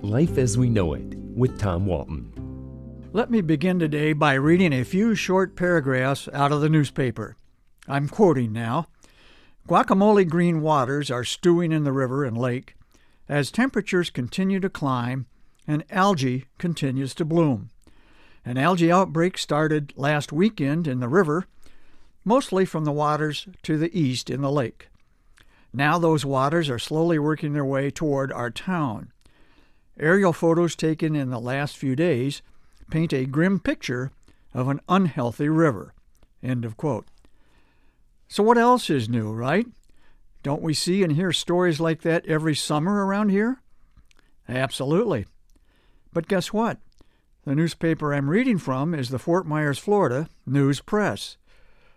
Life as We Know It with Tom Walton. Let me begin today by reading a few short paragraphs out of the newspaper. I'm quoting now. Guacamole green waters are stewing in the river and lake as temperatures continue to climb and algae continues to bloom. An algae outbreak started last weekend in the river, mostly from the waters to the east in the lake. Now those waters are slowly working their way toward our town. Aerial photos taken in the last few days paint a grim picture of an unhealthy river. End of quote. So what else is new, right? Don't we see and hear stories like that every summer around here? Absolutely. But guess what? The newspaper I'm reading from is the Fort Myers, Florida News Press.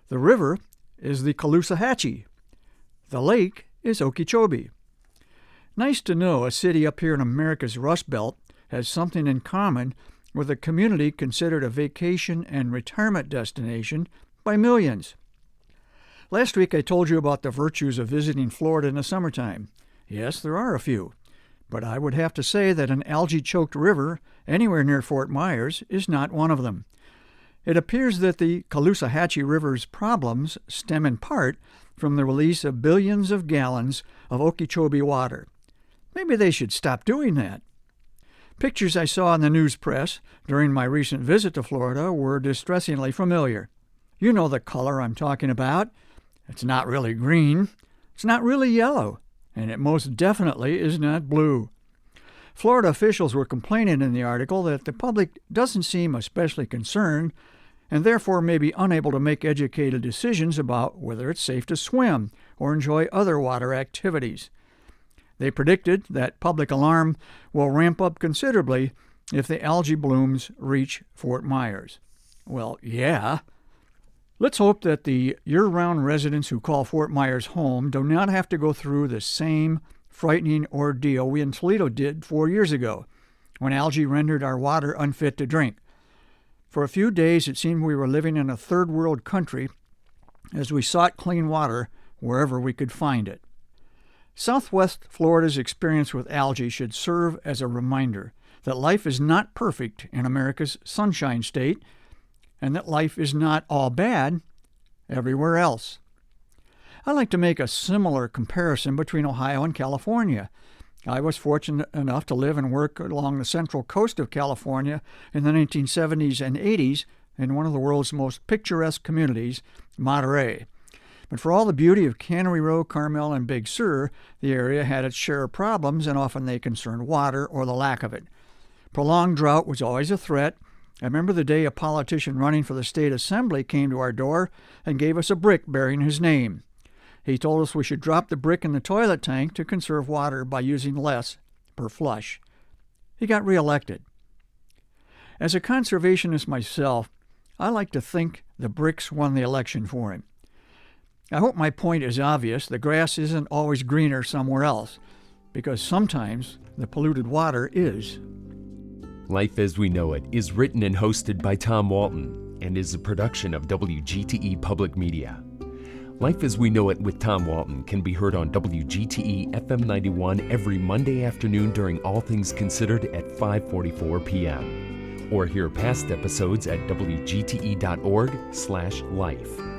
The river is the Caloosahatchee. The lake is Okeechobee. Nice to know a city up here in America's Rust Belt has something in common with a community considered a vacation and retirement destination by millions. Last week I told you about the virtues of visiting Florida in the summertime. Yes, there are a few, but I would have to say that an algae-choked river anywhere near Fort Myers is not one of them. It appears that the Caloosahatchee River's problems stem in part from the release of billions of gallons of Okeechobee water. Maybe they should stop doing that. Pictures I saw in the news press during my recent visit to Florida were distressingly familiar. You know the color I'm talking about. It's not really green, it's not really yellow, and it most definitely is not blue. Florida officials were complaining in the article that the public doesn't seem especially concerned and therefore may be unable to make educated decisions about whether it's safe to swim or enjoy other water activities. They predicted that public alarm will ramp up considerably if the algae blooms reach Fort Myers. Well, yeah. Let's hope that the year-round residents who call Fort Myers home do not have to go through the same frightening ordeal we in Toledo did 4 years ago, when algae rendered our water unfit to drink. For a few days it seemed we were living in a third-world country as we sought clean water wherever we could find it. Southwest Florida's experience with algae should serve as a reminder that life is not perfect in America's Sunshine State, and that life is not all bad everywhere else. I like to make a similar comparison between Ohio and California. I was fortunate enough to live and work along the central coast of California in the 1970s and 80s in one of the world's most picturesque communities, Monterey. But for all the beauty of Cannery Row, Carmel, and Big Sur, the area had its share of problems, and often they concerned water or the lack of it. Prolonged drought was always a threat. I remember the day a politician running for the state assembly came to our door and gave us a brick bearing his name. He told us we should drop the brick in the toilet tank to conserve water by using less per flush. He got reelected. As a conservationist myself, I like to think the bricks won the election for him. I hope my point is obvious. The grass isn't always greener somewhere else, because sometimes the polluted water is. Life as We Know It is written and hosted by Tom Walton and is a production of WGTE Public Media. Life as We Know It with Tom Walton can be heard on WGTE FM 91 every Monday afternoon during All Things Considered at 5:44 p.m. Or hear past episodes at wgte.org/life.